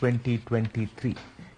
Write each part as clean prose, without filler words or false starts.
2023।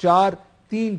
4-3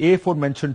A4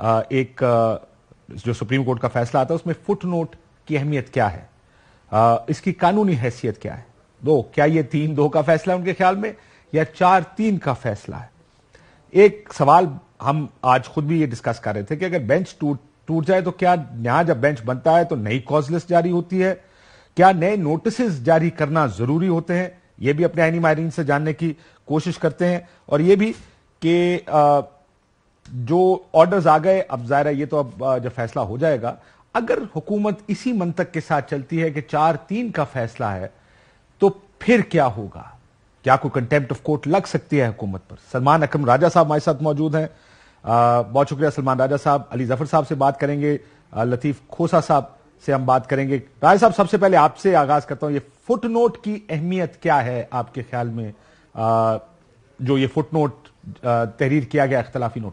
ایک جو supreme court کا فیصلہ آتا ہے اس میں فٹ نوٹ کی اہمیت کیا ہے, اس کی قانونی حیثیت کیا ہے؟ کیا یہ 3-2 کا فیصلہ ہے ان کے خیال میں یا 4-3 کا فیصلہ ہے؟ ایک سوال ہم آج خود بھی یہ ڈسکس کر رہے تھے کہ اگر بینچ ٹوٹ جائے تو کیا نیا جب بینچ بنتا ہے تو نئی کاز لسٹ جاری ہوتی ہے, کیا نئے نوٹسز جاری کرنا ضروری ہوتے ہیں؟ یہ بھی اپنے آئینی ماہرین سے جاننے کی کوشش کرتے ہیں, اور یہ بھی کہ جو آرڈرز آ گئے, اب ظاہر ہے یہ تو اب جب فیصلہ ہو جائے گا, اگر حکومت اسی منطق کے ساتھ چلتی ہے کہ 4-3 کا فیصلہ ہے تو پھر کیا ہوگا؟ کیا کوئی کنٹیمپٹ آف کورٹ لگ سکتی ہے حکومت پر؟ سلمان اکرم راجہ صاحب ہمارے ساتھ موجود ہیں. بہت شکریہ سلمان راجہ صاحب. علی ظفر صاحب سے بات کریں گے, لطیف کھوسا صاحب سے ہم بات کریں گے. راجہ صاحب, سب سے پہلے آپ سے آغاز کرتا ہوں, یہ فٹ نوٹ کی اہمیت کیا ہے آپ کے خیال میں, جو یہ فٹ نوٹ تحریر کیا گیا اختلافی نوٹ؟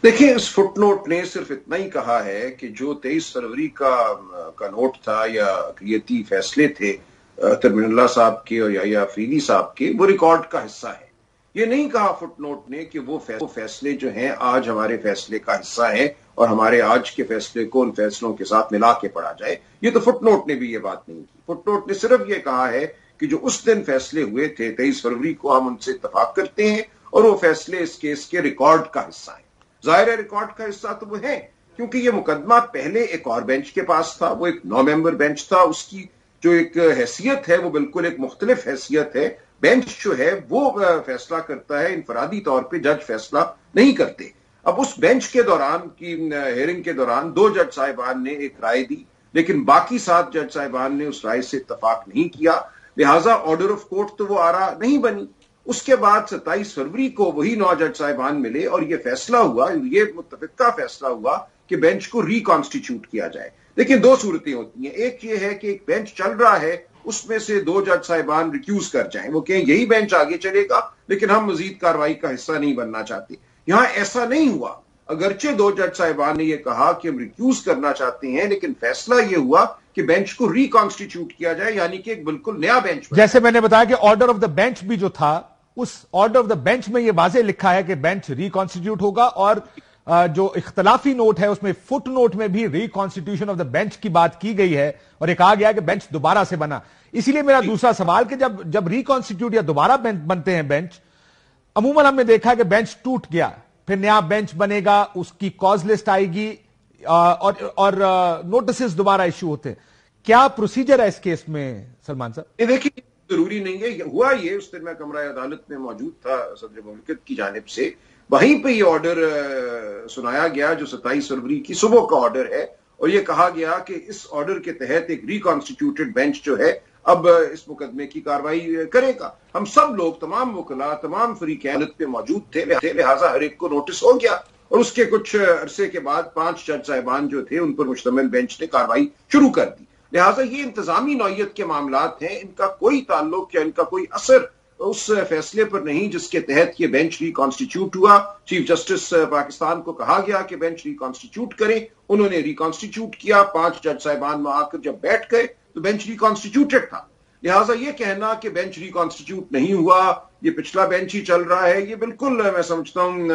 دیکھیں, اس فٹ نوٹ نے صرف اتنا ہی کہا ہے کہ جو 23 فروری کا نوٹ تھا یا اقلیتی فیصلے تھے ترمین اللہ صاحب کے اور یحییٰ آفریدی صاحب کے, وہ ریکارڈ کا حصہ ہے. یہ نہیں کہا فٹ نوٹ نے کہ وہ فیصلے جو ہیں آج ہمارے فیصلے کا حصہ ہیں اور ہمارے آج کے فیصلے کو ان فیصلوں کے ساتھ ملا کے پڑھا جائے. یہ تو فٹ نوٹ نے بھی یہ بات نہیں کی. فٹ نوٹ نے صرف یہ کہا ہے کہ جو اس دن فیصلے ہوئے تھے 23 فروری کو, ہم ان سے اتفاق کرتے ہیں اور وہ فیصلے اس کیس کے ریکارڈ کا حصہ ہیں. ظاہر ہے ریکارڈ کا حصہ تو وہ ہے کیونکہ یہ مقدمہ پہلے ایک اور بینچ کے پاس تھا, وہ ایک 9 ممبر بینچ تھا. اس کی جو ایک حیثیت ہے وہ بالکل ایک مختلف حیثیت ہے. بینچ جو ہے وہ فیصلہ کرتا ہے, انفرادی طور پہ جج فیصلہ نہیں کرتے. اب اس بینچ کے دوران کی ہیئرنگ کے دوران 2 جج صاحبان نے ایک رائے دی, لیکن باقی 7 جج صاحبان نے اس رائے سے اتفاق نہیں کیا, لہٰذا آرڈر آف کورٹ تو وہ آرا نہیں بنی. اس کے بعد 27 فروری کو وہی 9 جج صاحبان ملے اور یہ فیصلہ ہوا, یہ متفقہ فیصلہ ہوا کہ بینچ کو ریکانسٹیٹیوٹ کیا جائے. لیکن 2 صورتیں ہوتی ہیں. ایک یہ ہے کہ ایک بینچ چل رہا ہے, اس میں سے 2 جج صاحبان ریکیوز کر جائیں, وہ کہیں یہی بینچ آگے چلے گا لیکن ہم مزید کارروائی کا حصہ نہیں بننا چاہتے. یہاں ایسا نہیں ہوا. اگرچہ 2 جج صاحبان نے یہ کہا کہ ہم ریکیوز کرنا چاہتے ہیں, لیکن فیصلہ یہ ہوا کہ بینچ کو ریکانسٹیٹیوٹ کیا جائے, یعنی کہ ایک بالکل نیا بینچ. جیسے میں نے بتایا کہ آرڈر آف دا بینچ بھی جو تھا, اس آرڈر آف دا بینچ میں یہ واضح لکھا ہے کہ بینچ ریکانسٹیٹیوٹ ہوگا, اور جو اختلافی نوٹ ہے اس میں فٹ نوٹ میں بھی ریکانسٹیٹیوشن آف دا بینچ کی بات کی گئی ہے, اور یہ کہا گیا کہ بینچ دوبارہ سے بنا. اسی لیے میرا دوسرا سوال کہ جب ریکانسٹیٹیوٹ یا دوبارہ بنتے ہیں بینچ, عموماً ہم نے دیکھا کہ بینچ ٹوٹ گیا, پھر نیا بینچ بنے گا, اس کی کاز لسٹ آئے گی اور نوٹسز دوبارہ ایشو ہوتے ہیں. کیا پروسیجر ہے اس کیس میں سلمان صاحب؟ دیکھیے, ضروری نہیں ہے. ہوا یہ, اس دن میں کمرہ عدالت میں موجود تھا صدر مملکت کی جانب سے, وہیں پہ یہ آرڈر سنایا گیا جو 27 فروری کی صبح کا آرڈر ہے, اور یہ کہا گیا کہ اس آرڈر کے تحت ایک ریکانسٹیٹیوٹڈ بینچ جو ہے اب اس مقدمے کی کارروائی کرے گا. ہم سب لوگ, تمام وکلاء, تمام فریقین عدالت پہ موجود تھے, لہٰذا ہر ایک کو نوٹس ہو گیا, اور اس کے کچھ عرصے کے بعد 5 جج صاحبان جو تھے ان پر مشتمل بینچ نے کارروائی شروع کر دی. لہٰذا یہ انتظامی نوعیت کے معاملات ہیں, ان کا کوئی تعلق یا ان کا کوئی اثر اس فیصلے پر نہیں جس کے تحت یہ بینچ ریکانسٹیٹیوٹ ہوا. چیف جسٹس پاکستان کو کہا گیا کہ بینچ ریکانسٹیٹیوٹ کریں, انہوں نے ریکانسٹیٹیوٹ کیا. 5 جج صاحبان وہاں آ کر جب بیٹھ گئے تو بینچ ریکانسٹیٹیوٹڈ تھا. لہٰذا یہ کہنا کہ بینچ ریکانسٹیٹیوٹ نہیں ہوا, یہ پچھلا بینچ ہی چل رہا ہے, یہ بالکل میں سمجھتا ہوں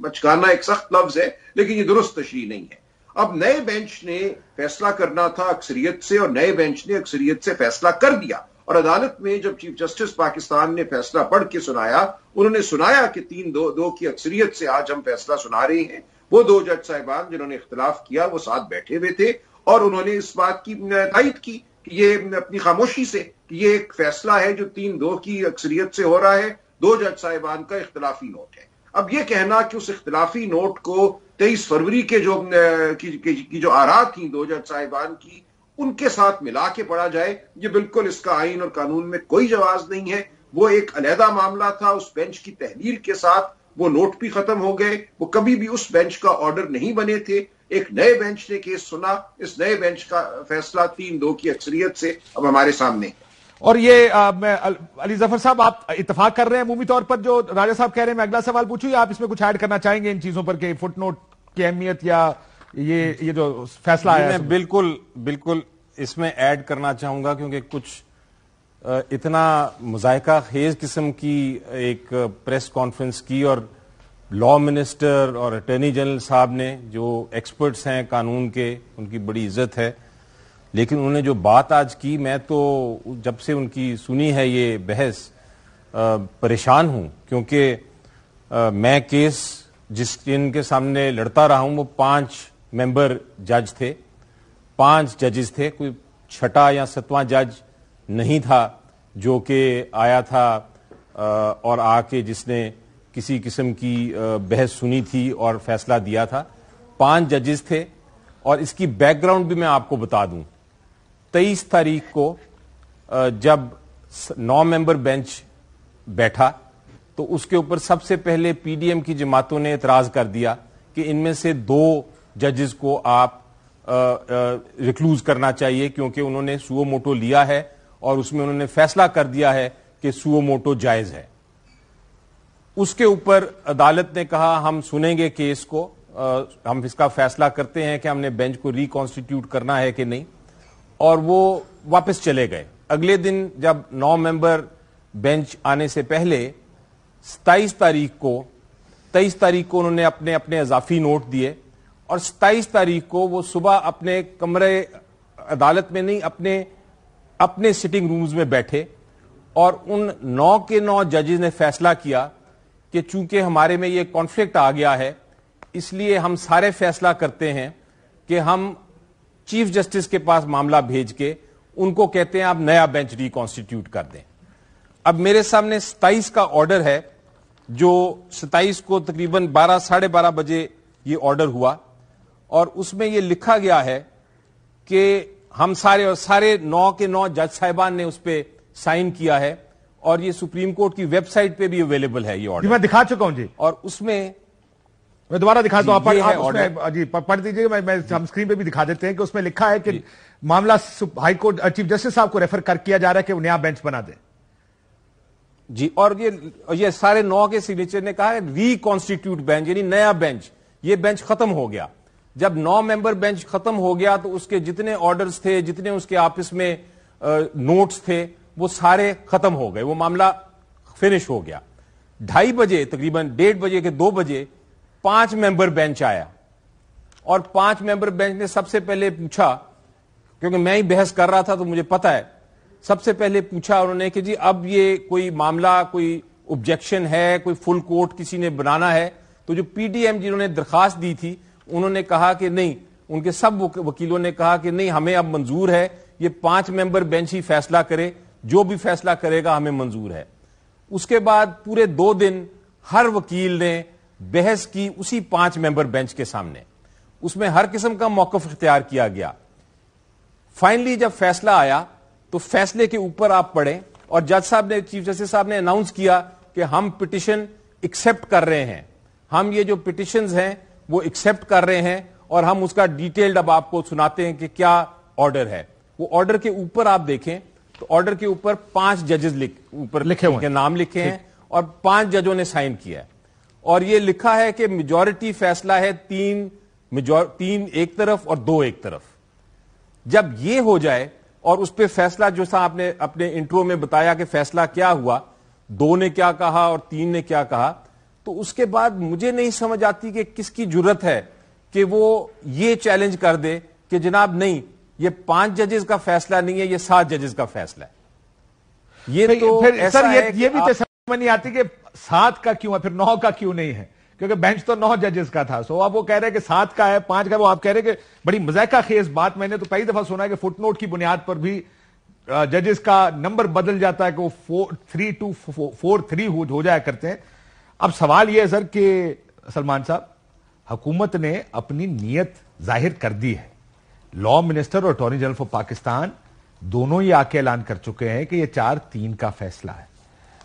بچکانا ایک سخت لفظ ہے, لیکن یہ درست تشریح نہیں ہے. اب نئے بینچ نے فیصلہ کرنا تھا اکثریت سے, اور نئے بینچ نے اکثریت سے فیصلہ کر دیا. اور عدالت میں جب چیف جسٹس پاکستان نے فیصلہ پڑھ کے سنایا, انہوں نے سنایا کہ 3-2 کی اکثریت سے آج ہم فیصلہ سنا رہے ہیں. وہ 2 جج صاحبان جنہوں نے اختلاف کیا وہ ساتھ بیٹھے ہوئے تھے, اور انہوں نے اس بات کی تائید کی کہ یہ اپنی خاموشی سے کہ یہ ایک فیصلہ ہے جو 3-2 کی اکثریت سے ہو رہا ہے, 2 جج صاحبان کا اختلافی نوٹ ہے. اب یہ کہنا کہ اس اختلافی نوٹ کو 23 فروری کے جو آراء تھیں 2 جج صاحبان کی, ان کے ساتھ ملا کے پڑھا جائے, یہ بالکل اس کا آئین اور قانون میں کوئی جواز نہیں ہے. وہ ایک علیحدہ معاملہ تھا. اس بینچ کی تحلیل کے ساتھ وہ نوٹ بھی ختم ہو گئے, وہ کبھی بھی اس بینچ کا آرڈر نہیں بنے تھے. ایک نئے بینچ نے کیس سنا, اس نئے بینچ کا فیصلہ 3-2 کی اکثریت سے اب ہمارے سامنے. اور یہ میں علی ظفر صاحب, آپ اتفاق کر رہے ہیں عمومی طور پر جو راجہ صاحب کہہ رہے ہیں؟ میں اگلا سوال پوچھوں یا آپ اس میں کچھ ایڈ کرنا چاہیں گے ان چیزوں پر کہ فٹ نوٹ کی اہمیت یا یہ جو فیصلہ ہے؟ میں بالکل اس میں ایڈ کرنا چاہوں گا, کیونکہ کچھ اتنا مذائقہ خیز قسم کی ایک پریس کانفرنس کی اور لا منسٹر اور اٹارنی جنرل صاحب نے جو ایکسپرٹس ہیں قانون کے, ان کی بڑی عزت ہے, لیکن انہوں نے جو بات آج کی, میں تو جب سے ان کی سنی ہے یہ بحث پریشان ہوں, کیونکہ میں کیس جن کے سامنے لڑتا رہا ہوں وہ 5 ممبر جج تھے, 5 ججز تھے, کوئی 6واں یا 7واں جج نہیں تھا جو کہ آیا تھا اور آ کے جس نے کسی قسم کی بحث سنی تھی اور فیصلہ دیا تھا. 5 ججز تھے, اور اس کی بیک گراؤنڈ بھی میں آپ کو بتا دوں. 23 تاریخ کو جب 9 ممبر بینچ بیٹھا تو اس کے اوپر سب سے پہلے پی ڈی ایم کی جماعتوں نے اعتراض کر دیا کہ ان میں سے 2 ججز کو آپ ریکلوز کرنا چاہیے, کیونکہ انہوں نے سوو موٹو لیا ہے اور اس میں انہوں نے فیصلہ کر دیا ہے کہ سوو موٹو جائز ہے. اس کے اوپر عدالت نے کہا ہم سنیں گے کیس کو, ہم اس کا فیصلہ کرتے ہیں کہ ہم نے بینچ کو ریکانسٹیٹیوٹ کرنا ہے کہ نہیں, اور وہ واپس چلے گئے. اگلے دن جب 9 ممبر بینچ آنے سے پہلے 23 تاریخ کو انہوں نے اپنے اضافی نوٹ دیے, اور 27 تاریخ کو وہ صبح اپنے کمرے عدالت میں نہیں اپنے سٹنگ رومز میں بیٹھے, اور ان 9 کے 9 ججز نے فیصلہ کیا کہ چونکہ ہمارے میں یہ کانفلکٹ آ گیا ہے, اس لیے ہم سارے فیصلہ کرتے ہیں کہ ہم چیف جسٹس کے پاس معاملہ بھیج کے ان کو کہتے ہیں آپ نیا بینچ ریکانسٹیٹیوٹ کر دیں. اب میرے سامنے 27 کا آرڈر ہے, جو 27 کو تقریباً 12-12:30 بجے یہ آرڈر ہوا, اور اس میں یہ لکھا گیا ہے کہ ہم سارے 9 کے 9 جج صاحبان نے اس پہ سائن کیا ہے, اور یہ سپریم کورٹ کی ویب سائٹ پہ بھی اویلیبل ہے یہ آرڈر. میں دکھا چکا ہوں جی, اور اس میں دوبارہ دکھاتا ہوں, جی پڑھ دیجیے, ہم اسکرین پہ بھی دکھا دیتے ہیں کہ اس میں لکھا ہے کہ معاملہ ہائی کورٹ چیف جسٹس صاحب کو ریفر کیا جا رہا ہے کہ وہ نیا بینچ بنا دیں. جی, اور یہ سارے 9 کے سگنیچر نے کہا ہے ریکانسٹیٹیوٹ بینچ, یعنی نیا بینچ. یہ بینچ ختم ہو گیا. جب 9 ممبر بینچ ختم ہو گیا تو اس کے جتنے آرڈرز تھے, جتنے اس کے آپس میں نوٹس تھے, وہ سارے ختم ہو گئے, وہ معاملہ فنش ہو گیا. 2:30 بجے تقریباً 1:30 بجے کے 2 بجے 5 ممبر بینچ آیا, اور 5 ممبر بینچ نے سب سے پہلے پوچھا, کیونکہ میں ہی بحث کر رہا تھا تو مجھے پتا ہے, سب سے پہلے پوچھا انہوں نے کہ جی اب یہ کوئی معاملہ, کوئی آبجیکشن ہے, کوئی فل کورٹ کسی نے بنانا ہے. تو جو پی ڈی ایم جنہوں نے درخواست دی تھی انہوں نے کہا کہ نہیں, ان کے سب وکیلوں نے کہا کہ نہیں, ہمیں اب منظور ہے, یہ 5 ممبر بینچ ہی فیصلہ کرے, جو بھی فیصلہ کرے گا ہمیں منظور ہے. اس کے بعد پورے 2 دن ہر وکیل نے بحث کی اسی 5 ممبر بینچ کے سامنے, اس میں ہر قسم کا موقف اختیار کیا گیا. فائنلی جب فیصلہ آیا تو فیصلے کے اوپر آپ پڑھیں, اور جج صاحب نے, چیف جسٹس صاحب نے اناؤنس کیا کہ ہم پٹیشن ایکسپٹ کر رہے ہیں, ہم یہ جو پٹیشنز ہیں وہ ایکسپٹ کر رہے ہیں, اور ہم اس کا ڈیٹیلڈ اب آپ کو سناتے ہیں کہ کیا آرڈر ہے. وہ آرڈر کے اوپر آپ دیکھیں تو آرڈر کے اوپر 5 ججز لکھے ہوئے نام لکھے ہیں, اور 5 ججوں نے سائن کیا ہے, اور یہ لکھا ہے کہ میجورٹی فیصلہ ہے 3 ایک طرف اور 2 ایک طرف. جب یہ ہو جائے اور اس پہ فیصلہ, جو سا آپ نے اپنے انٹرو میں بتایا کہ فیصلہ کیا ہوا, 2 نے کیا کہا اور 3 نے کیا کہا, تو اس کے بعد مجھے نہیں سمجھ آتی کہ کس کی جرت ہے کہ وہ یہ چیلنج کر دے کہ جناب نہیں, یہ 5 ججز کا فیصلہ نہیں ہے, یہ 7 ججز کا فیصلہ ہے. یہ تو ایسا ہے, یہ بھی تو سمجھ نہیں آتی کہ 7 کا کیوں ہے, پھر 9 کا کیوں نہیں ہے, کیونکہ بینچ تو 9 ججز کا تھا. سو اب وہ کہہ رہے کہ 7 کا ہے, 5 کا. وہ آپ کہہ رہے کہ بڑی مذائقہ خیز بات, میں نے تو پہلی دفعہ سنا ہے کہ فٹ نوٹ کی بنیاد پر بھی ججز کا نمبر بدل جاتا ہے, کہ وہ 4-3 ہو جایا کرتے ہیں. اب سوال یہ ہے سر کہ سلمان صاحب, حکومت نے اپنی نیت ظاہر کر دی ہے, لا منسٹر اور اٹارنی جنرل آف پاکستان دونوں یہ آ کے اعلان کر چکے ہیں کہ یہ 4-3 کا فیصلہ ہے.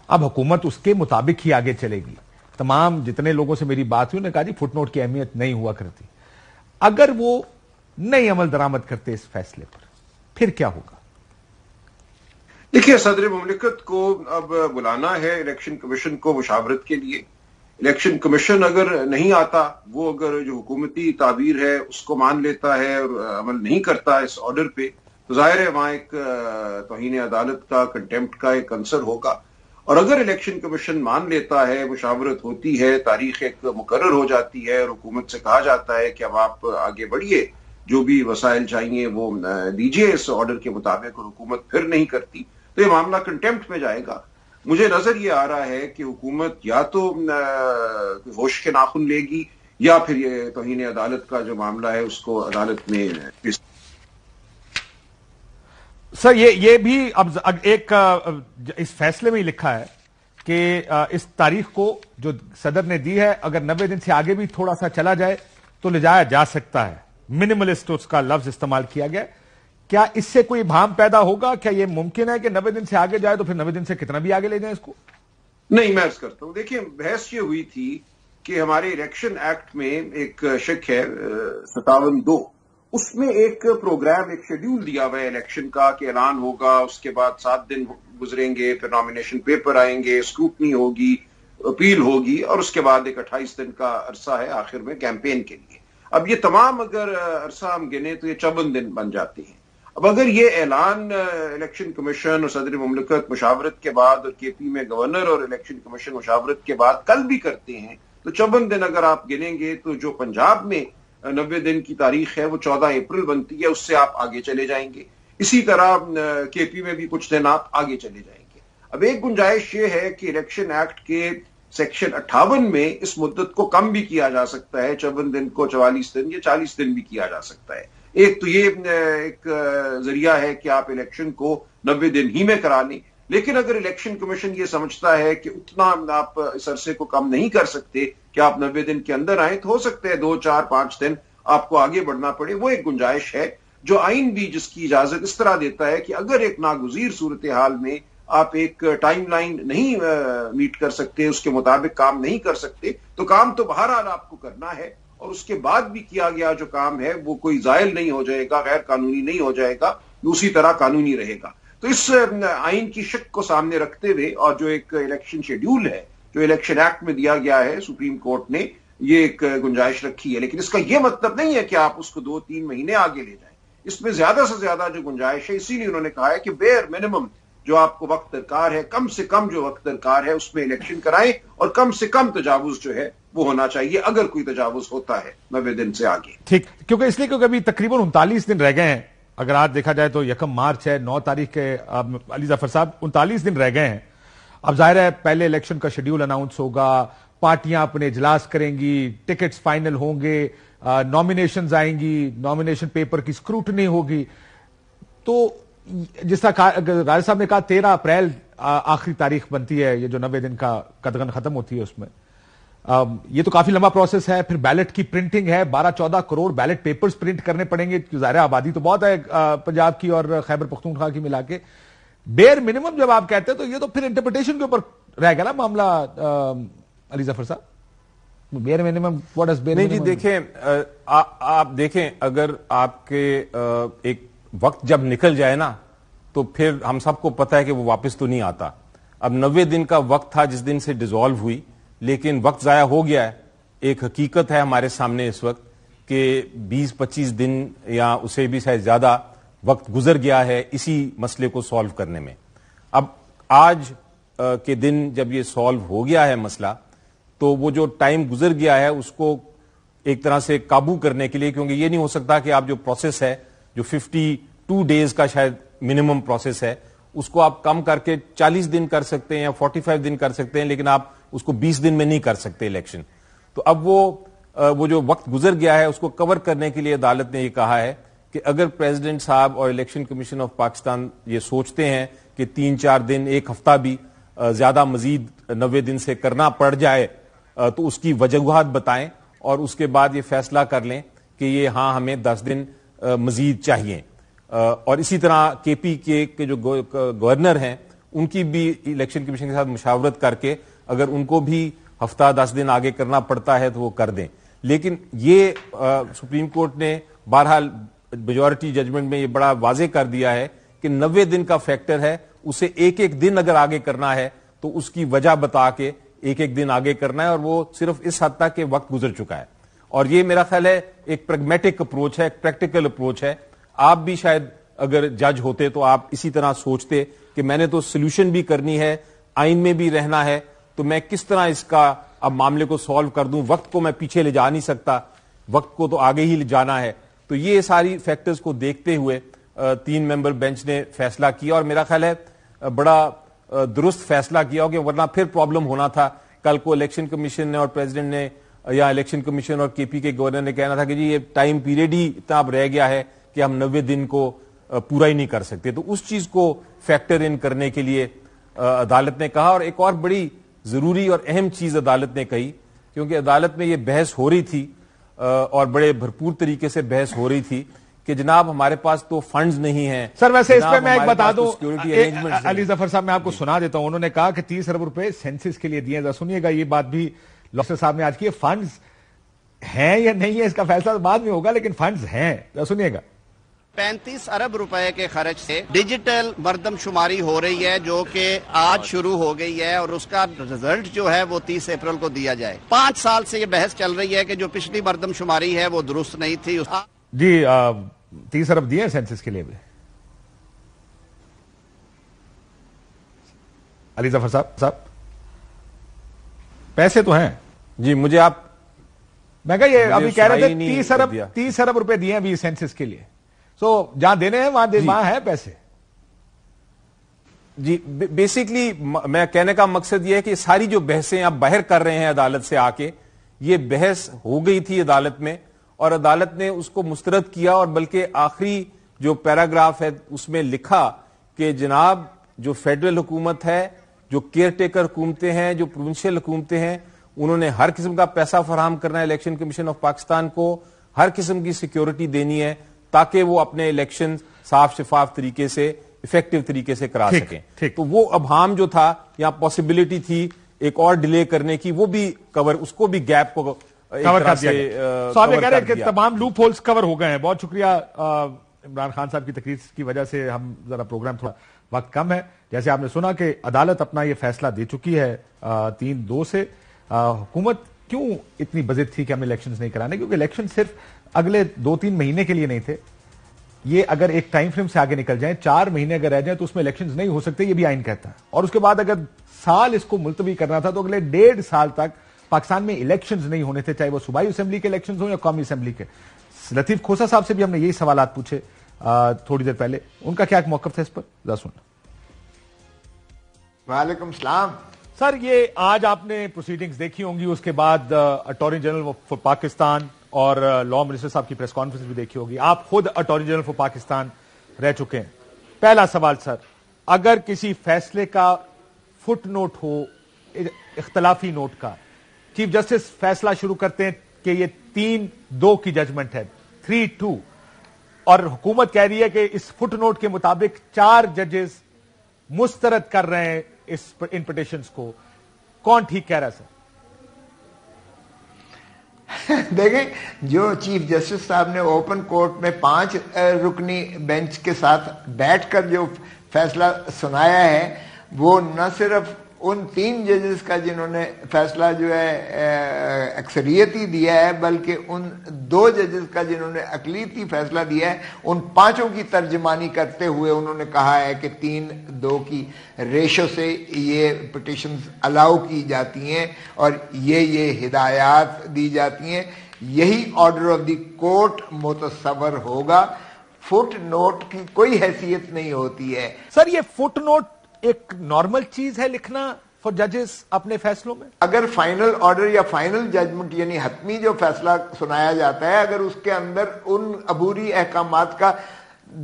اب حکومت اس کے مطابق ہی آگے چلے گی. تمام جتنے لوگوں سے میری بات ہوئی, انہوں نے کہا جی فٹ نوٹ کی اہمیت نہیں ہوا کرتی. اگر وہ نہیں عمل درآمد کرتے اس فیصلے پر, پھر کیا ہوگا؟ دیکھیے, صدر مملکت کو اب بلانا ہے الیکشن کمیشن کو مشاورت کے لیے. الیکشن کمیشن اگر نہیں آتا, وہ اگر جو حکومتی تعبیر ہے اس کو مان لیتا ہے اور عمل نہیں کرتا اس آرڈر پہ, تو ظاہر ہے وہاں ایک توہین عدالت کا, کنٹیمپٹ کا ایک عنصر ہوگا. اور اگر الیکشن کمیشن مان لیتا ہے، مشاورت ہوتی ہے، تاریخ ایک مقرر ہو جاتی ہے اور حکومت سے کہا جاتا ہے کہ اب آپ آگے بڑھیے، جو بھی وسائل چاہیے وہ دیجیے اس آرڈر کے مطابق، اور حکومت پھر نہیں کرتی تو یہ معاملہ کنٹیمپٹ میں جائے گا. مجھے نظر یہ آ رہا ہے کہ حکومت یا تو ہوش کے ناخن لے گی یا پھر یہ توہین عدالت کا جو معاملہ ہے اس کو عدالت میں. سر یہ بھی اب ایک اس فیصلے میں ہی لکھا ہے کہ اس تاریخ کو جو صدر نے دی ہے اگر 90 دن سے آگے بھی تھوڑا سا چلا جائے تو لے جایا جا سکتا ہے. منیملسٹ اس کا لفظ استعمال کیا گیا. کیا اس سے کوئی ابہام پیدا ہوگا؟ کیا یہ ممکن ہے کہ 90 دن سے آگے جائے تو پھر 90 دن سے کتنا بھی آگے لے جائیں اس کو؟ نہیں، میں عرض کرتا ہوں. دیکھیں، بحث یہ ہوئی تھی کہ ہمارے الیکشن ایکٹ میں ایک شک ہے 57(2), اس میں ایک پروگرام، ایک شیڈیول دیا ہوا ہے الیکشن کا کہ اعلان ہوگا، اس کے بعد 7 دن گزریں گے، پھر نامینیشن پیپر آئیں گے، اسکروٹنی ہوگی، اپیل ہوگی، اور اس کے بعد ایک 28 دن کا عرصہ ہے آخر میں کیمپین کے لیے. اب یہ تمام اگر عرصہ ہم گنے تو یہ 54 دن بن جاتے ہیں. اب اگر یہ اعلان الیکشن کمیشن اور صدر مملکت مشاورت کے بعد اور کے پی میں گورنر اور الیکشن کمیشن مشاورت کے بعد کل بھی کرتے ہیں تو 54 دن اگر آپ گنیں گے تو جو پنجاب میں 90 دن کی تاریخ ہے وہ 14 اپریل بنتی ہے، اس سے آپ آگے چلے جائیں گے. اسی طرح کے پی میں بھی کچھ دن آپ آگے چلے جائیں گے. اب ایک گنجائش یہ ہے کہ الیکشن ایکٹ کے سیکشن 58 میں اس مدت کو کم بھی کیا جا سکتا ہے، 54 دن کو 44 دن یا 40 دن بھی کیا جا سکتا ہے. ایک تو یہ ایک ذریعہ ہے کہ آپ الیکشن کو 90 دن ہی میں کرا لیں. لیکن اگر الیکشن کمیشن یہ سمجھتا ہے کہ اتنا آپ اس عرصے کو کم نہیں کر سکتے کہ آپ 90 دن کے اندر آئیں، تو ہو سکتے ہیں 2، 4، 5 دن آپ کو آگے بڑھنا پڑے. وہ ایک گنجائش ہے جو آئین بھی جس کی اجازت اس طرح دیتا ہے کہ اگر ایک ناگزیر صورتحال میں آپ ایک ٹائم لائن نہیں میٹ کر سکتے، اس کے مطابق کام نہیں کر سکتے، تو کام تو بہرحال آپ کو کرنا ہے، اور اس کے بعد بھی کیا گیا جو کام ہے وہ کوئی زائل نہیں ہو جائے گا، غیر قانونی نہیں ہو جائے گا، اسی طرح قانونی رہے گا. تو اس آئین کی شک کو سامنے رکھتے ہوئے اور جو ایک الیکشن شیڈیول ہے جو الیکشن ایکٹ میں دیا گیا ہے، سپریم کورٹ نے یہ ایک گنجائش رکھی ہے. لیکن اس کا یہ مطلب نہیں ہے کہ آپ اس کو 2-3 مہینے آگے لے جائیں. اس میں زیادہ سے زیادہ جو گنجائش ہے، اسی لیے انہوں نے کہا ہے کہ بیئر منیمم جو آپ کو وقت درکار ہے، کم سے کم جو وقت درکار ہے اس میں الیکشن کرائیں، اور کم سے کم تجاوز جو ہے وہ ہونا چاہیے اگر کوئی تجاوز ہوتا ہے 90 دن سے آگے. ٹھیک، کیونکہ ابھی تقریباً 39 دن رہ گئے ہیں. اگر آج دیکھا جائے تو 1 مارچ ہے، 9 تاریخ کے علی ظفر صاحب 39 دن رہ گئے ہیں. اب ظاہر ہے پہلے الیکشن کا شیڈیول اناؤنس ہوگا، پارٹیاں اپنے اجلاس کریں گی، ٹکٹس فائنل ہوں گے، نامینیشنز آئیں گی، نامینیشن پیپر کی اسکروٹنی ہوگی. تو جس طرح راجہ صاحب نے کہا 13 اپریل آخری تاریخ بنتی ہے، یہ جو 90 دن کا قدغن ختم ہوتی ہے اس میں. یہ تو کافی لمبا پروسیس ہے. پھر بیلٹ کی پرنٹنگ ہے، 12-14 کروڑ بیلٹ پیپرز پرنٹ کرنے پڑیں گے. ظاہر آبادی تو بہت ہے پنجاب کی اور خیبر پختونخوا کی ملا کے. بیئر منیمم جب آپ کہتے ہیں تو یہ تو پھر انٹرپریٹیشن کے اوپر رہ گیا نا معاملہ علی ظفر صاحب. Bare minimum what is bare? نہیں جی، دیکھیں آپ دیکھیں، اگر آپ کے ایک وقت جب نکل جائے نا تو پھر ہم سب کو پتا ہے کہ وہ واپس تو نہیں آتا. اب 90 دن کا وقت تھا جس دن سے ڈیزالو ہوئی، لیکن وقت ضائع ہو گیا ہے. ایک حقیقت ہے ہمارے سامنے اس وقت کہ 20-25 دن یا اسے بھی شاید زیادہ وقت گزر گیا ہے اسی مسئلے کو سالو کرنے میں. اب آج کے دن جب یہ سالو ہو گیا ہے مسئلہ، تو وہ جو ٹائم گزر گیا ہے اس کو ایک طرح سے قابو کرنے کے لیے، کیونکہ یہ نہیں ہو سکتا کہ آپ جو پروسیس ہے جو 52 ڈیز کا شاید منیمم پروسیس ہے اس کو آپ کم کر کے 40 دن کر سکتے ہیں یا 45 دن کر سکتے ہیں، لیکن آپ اس کو 20 دن میں نہیں کر سکتے الیکشن. تو اب وہ جو وقت گزر گیا ہے اس کو کور کرنے کے لیے عدالت نے یہ کہا ہے کہ اگر پریزیڈنٹ صاحب اور الیکشن کمیشن آف پاکستان یہ سوچتے ہیں کہ 3-4 دن، ایک ہفتہ بھی زیادہ مزید 90 دن سے کرنا پڑ جائے تو اس کی وجوہات بتائیں اور اس کے بعد یہ فیصلہ کر لیں کہ یہ ہاں ہمیں 10 دن مزید چاہیے. اور اسی طرح کے پی کے جو گورنر ہیں ان کی بھی الیکشن کمیشن کے ساتھ مشاورت کر کے اگر ان کو بھی ہفتہ 10 دن آگے کرنا پڑتا ہے تو وہ کر دیں. لیکن یہ سپریم کورٹ نے بہرحال میجورٹی ججمنٹ میں یہ بڑا واضح کر دیا ہے کہ 90 دن کا فیکٹر ہے، اسے ایک دن اگر آگے کرنا ہے تو اس کی وجہ بتا کے ایک دن آگے کرنا ہے، اور وہ صرف اس حد تک کہ وقت گزر چکا ہے. اور یہ میرا خیال ہے ایک پریگمیٹک اپروچ ہے، ایک پریکٹیکل اپروچ ہے. آپ بھی شاید اگر جج ہوتے تو آپ اسی طرح سوچتے کہ میں نے تو سولوشن بھی کرنی ہے، آئین میں بھی رہنا ہے تو میں کس طرح اس کا اب معاملے کو سالو کر دوں, وقت کو میں پیچھے لے جا نہیں سکتا, وقت کو تو آگے ہی لے جانا ہے. تو یہ ساری فیکٹرز کو دیکھتے ہوئے 3 ممبر بینچ نے فیصلہ کیا, اور میرا خیال ہے بڑا درست فیصلہ کیا ہو, کہ ورنہ پھر پرابلم ہونا تھا. کل کو الیکشن کمیشن نے اور پریزیڈنٹ نے یا الیکشن کمیشن اور کے پی کے گورنر نے کہنا تھا کہ جی یہ ٹائم پیریڈ ہی اتنا اب رہ گیا ہے کہ ہم 90 دن کو پورا ہی نہیں کر سکتے. تو اس چیز کو فیکٹر ان کرنے کے لیے عدالت نے کہا. اور ایک اور بڑی ضروری اور اہم چیز عدالت نے کہی, کیونکہ عدالت میں یہ بحث ہو رہی تھی اور بڑے بھرپور طریقے سے بحث ہو رہی تھی کہ جناب ہمارے پاس تو فنڈز نہیں ہیں. سر ویسے اس پہ میں ایک بتا دوں, علی ظفر صاحب میں آپ کو سنا دیتا ہوں. انہوں نے کہا کہ 30 ارب روپے سینسس کے لیے دیے. ذرا سنیے گا, یہ بات بھی لوسر صاحب نے آج کی ہے. فنڈز ہیں یا نہیں ہے اس کا فیصلہ بعد میں ہوگا, لیکن فنڈز ہیں. ذرا سنیے گا. 35 ارب روپے کے خرچ سے ڈیجیٹل مردم شماری ہو رہی ہے, جو کہ آج شروع ہو گئی ہے, اور اس کا رزلٹ جو ہے وہ 30 اپریل کو دیا جائے. 5 سال سے یہ بحث چل رہی ہے کہ جو پچھلی مردم شماری ہے وہ درست نہیں تھی. جی 30 ارب دیے سینسس کے لیے بھی. علی ظفر صاحب پیسے تو ہیں جی. مجھے آپ میں کہا یہ ابھی کہہ رہے تھے 30 ارب روپے دیے ابھی سینسس کے لیے. سو جہاں دینے ہیں وہاں ہے پیسے. جی بیسیکلی میں کہنے کا مقصد یہ ہے کہ ساری جو بحثیں آپ باہر کر رہے ہیں عدالت سے آ کے, یہ بحث ہو گئی تھی عدالت میں, اور عدالت نے اس کو مسترد کیا. اور بلکہ آخری جو پیراگراف ہے اس میں لکھا کہ جناب جو فیڈرل حکومت ہے, جو کیئر ٹیکر حکومتیں ہیں, جو پروونشل حکومتیں ہیں, انہوں نے ہر قسم کا پیسہ فراہم کرنا ہے الیکشن کمیشن آف پاکستان کو, ہر قسم کی سیکیورٹی دینی ہے تاکہ وہ اپنے الیکشن صاف شفاف طریقے سے افیکٹو طریقے سے کرا سکیں. تو وہ ابہام جو تھا یا پاسبلٹی تھی ایک اور ڈیلے کرنے کی, وہ بھی کور, اس کو بھی گیپ کو کور کر دیا. صاحب کہہ رہے ہیں کہ تمام لوپ ہولز کور ہو گئے ہیں. بہت شکریہ عمران خان صاحب کی تقریر کی وجہ سے ہم ذرا پروگرام تھوڑا وقت کم ہے. جیسے آپ نے سنا کہ عدالت اپنا یہ فیصلہ دے چکی ہے 3-2 سے. حکومت کیوں اتنی بضد تھی کہ ہم الیکشنز نہیں کرانے, کیونکہ الیکشن صرف اگلے 2-3 مہینے کے لیے نہیں تھے. یہ اگر ایک ٹائم فریم سے آگے نکل جائیں, 4 مہینے اگر رہ جائیں تو اس میں الیکشنز نہیں ہو سکتے, یہ بھی آئین کہتا ہے. اور اس کے بعد اگر سال اس کو ملتوی کرنا تھا تو اگلے 1.5 سال تک پاکستان میں الیکشنز نہیں ہونے تھے, چاہے وہ صوبائی اسمبلی کے الیکشنز ہوں یا قومی اسمبلی کے. لطیف کھوسا صاحب سے بھی ہم نے یہی سوالات پوچھے تھوڑی دیر پہلے, ان کا کیا موقف تھا اس پر, ذرا سننا. وعلیکم السلام. سر یہ آج آپ نے پروسیڈنگز دیکھی ہوں گی, اس کے بعد اٹارنی جنرل فار پاکستان اور لا منسٹر صاحب کی پریس کانفرنس بھی دیکھی ہوگی. آپ خود اٹارنی جنرل فار پاکستان رہ چکے ہیں. پہلا سوال سر, اگر کسی فیصلے کا فٹ نوٹ ہو, اختلافی نوٹ کا, چیف جسٹس فیصلہ شروع کرتے ہیں کہ یہ 3-2 کی ججمنٹ ہے, 3-2, اور حکومت کہہ رہی ہے کہ اس فٹ نوٹ کے مطابق 4 ججز مسترد کر رہے ہیں ان پٹیشنز کو, کون ٹھیک کہہ رہا ہے سر؟ دیکھیں, جو چیف جسٹس صاحب نے اوپن کورٹ میں 5 رکنی بینچ کے ساتھ بیٹھ کر جو فیصلہ سنایا ہے, وہ نہ صرف ان 3 ججز کا جنہوں نے فیصلہ جو ہے اکثریتی دیا ہے, بلکہ ان 2 ججز کا جنہوں نے اقلیتی فیصلہ دیا ہے, ان 5 کی ترجمانی کرتے ہوئے انہوں نے کہا ہے کہ 3-2 کی ریشو سے یہ پٹیشنز الاؤ کی جاتی ہیں اور یہ ہدایات دی جاتی ہیں. یہی آرڈر آف دی کورٹ متصور ہوگا. فٹ نوٹ کی کوئی حیثیت نہیں ہوتی ہے. سر یہ فٹ نوٹ ایک نارمل چیز ہے لکھنا فار ججز اپنے فیصلوں میں؟ اگر فائنل آرڈر یا فائنل ججمنٹ یعنی حتمی جو فیصلہ سنایا جاتا ہے, اگر اس کے اندر ان عبوری احکامات کا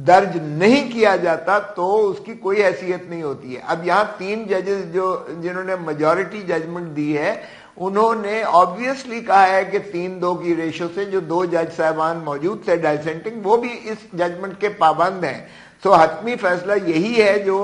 درج نہیں کیا جاتا تو اس کی کوئی حیثیت نہیں ہوتی ہے. اب یہاں 3 ججز جنہوں نے میجورٹی ججمنٹ دی ہے, انہوں نے آبویسلی کہا ہے کہ 3-2 کی ریشو سے جو 2 جج صاحبان موجود تھے ڈائسینٹنگ, وہ بھی اس ججمنٹ کے پابند ہیں. تو حتمی فیصلہ یہی ہے جو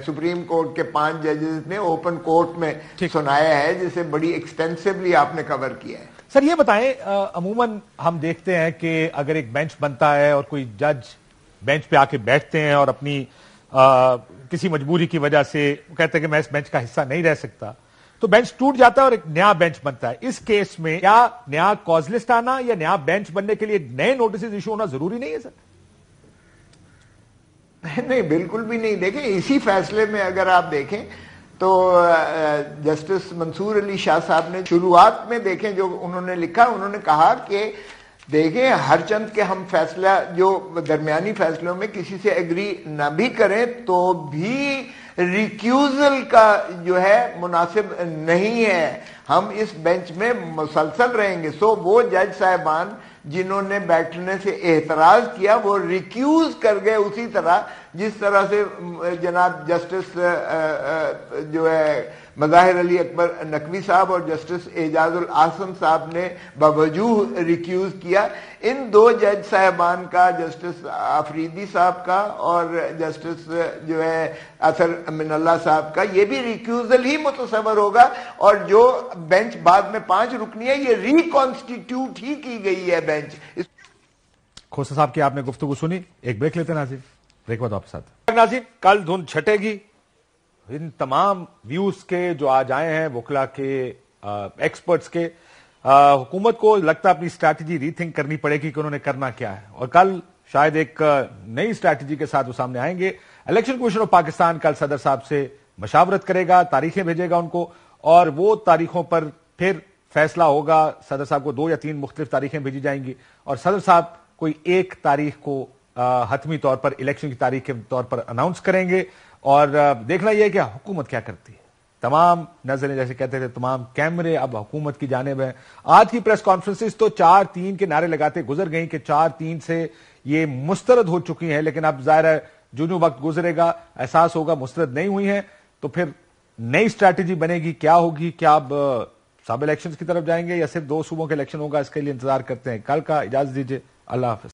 سپریم کورٹ کے 5 ججز نے اوپن کورٹ میں سنایا ہے, جسے بڑی ایکسٹینسولی آپ نے کور کیا ہے. سر یہ بتائیں, عموماً ہم دیکھتے ہیں کہ اگر ایک بینچ بنتا ہے اور کوئی جج بینچ پہ آ کے بیٹھتے ہیں اور اپنی کسی مجبوری کی وجہ سے کہتے ہیں کہ میں اس بینچ کا حصہ نہیں رہ سکتا, تو بینچ ٹوٹ جاتا ہے اور ایک نیا بینچ بنتا ہے. اس کیس میں کیا نیا کاز لسٹ آنا یا نیا بینچ بننے کے لیے نئے نوٹسز ایشو ہونا ضروری نہیں ہے سر؟ نہیں بالکل بھی نہیں. دیکھیں اسی فیصلے میں اگر آپ دیکھیں تو جسٹس منصور علی شاہ صاحب نے شروعات میں دیکھیں جو انہوں نے لکھا, انہوں نے کہا کہ دیکھیں ہر چند کے ہم فیصلہ جو درمیانی فیصلوں میں کسی سے ایگری نہ بھی کریں تو بھی ریکیوزل کا جو ہے مناسب نہیں ہے, ہم اس بینچ میں مسلسل رہیں گے. سو وہ جج صاحبان جنہوں نے بیٹھنے سے اعتراض کیا وہ ریکیوز کر گئے اسی طرح جس طرح سے جناب جسٹس جو ہے مظاہر علی اکبر نقوی صاحب اور جسٹس اعجاز الاحسن صاحب نے باوجود ریکیوز کیا. ان دو جج صاحبان کا, جسٹس آفریدی صاحب کا اور جسٹس جو ہے اطہر من اللہ صاحب کا, یہ بھی ریکیوزل ہی متصور ہوگا. اور جو بینچ بعد میں 5 رکنی ہے یہ ریکانسٹیٹیوٹ ہی کی گئی ہے بینچ. کھوسا صاحب کی آپ نے گفتگو سنی, ایک بریک لیتے ہیں ناظرین, بریک بعد واپس آتے ہیں. ناظرین کل دھند چھٹے گی. ان تمام ویوز کے جو آج آئے ہیں وکلا کے, ایکسپرٹس کے, حکومت کو لگتا ہے اپنی اسٹریٹجی ری تھنک کرنی پڑے گی کہ انہوں نے کرنا کیا ہے, اور کل شاید ایک نئی اسٹریٹجی کے ساتھ وہ سامنے آئیں گے. الیکشن کمیشن آف پاکستان کل صدر صاحب سے مشاورت کرے گا, تاریخیں بھیجے گا ان کو, اور وہ تاریخوں پر پھر فیصلہ ہوگا. صدر صاحب کو 2 یا 3 مختلف تاریخیں بھیجی جائیں گی اور صدر صاحب کوئی ایک تاریخ کو حتمی طور پر الیکشن کی تاریخ کے طور پر اناؤنس کریں گے. اور دیکھنا یہ ہے کہ حکومت کیا کرتی ہے. تمام نظریں جیسے کہتے تھے تمام کیمرے اب حکومت کی جانب ہیں. آج کی پریس کانفرنسز تو 4-3 کے نعرے لگاتے گزر گئیں کہ 4-3 سے یہ مسترد ہو چکی ہیں, لیکن اب ظاہر ہے جو وقت گزرے گا احساس ہوگا مسترد نہیں ہوئی ہیں, تو پھر نئی اسٹریٹجی بنے گی. کیا ہوگی, کیا اب سب الیکشنز کی طرف جائیں گے یا صرف 2 صوبوں کے الیکشن ہوگا, اس کے لیے انتظار کرتے ہیں. کل کا اجازت دیجیے, اللہ حافظ.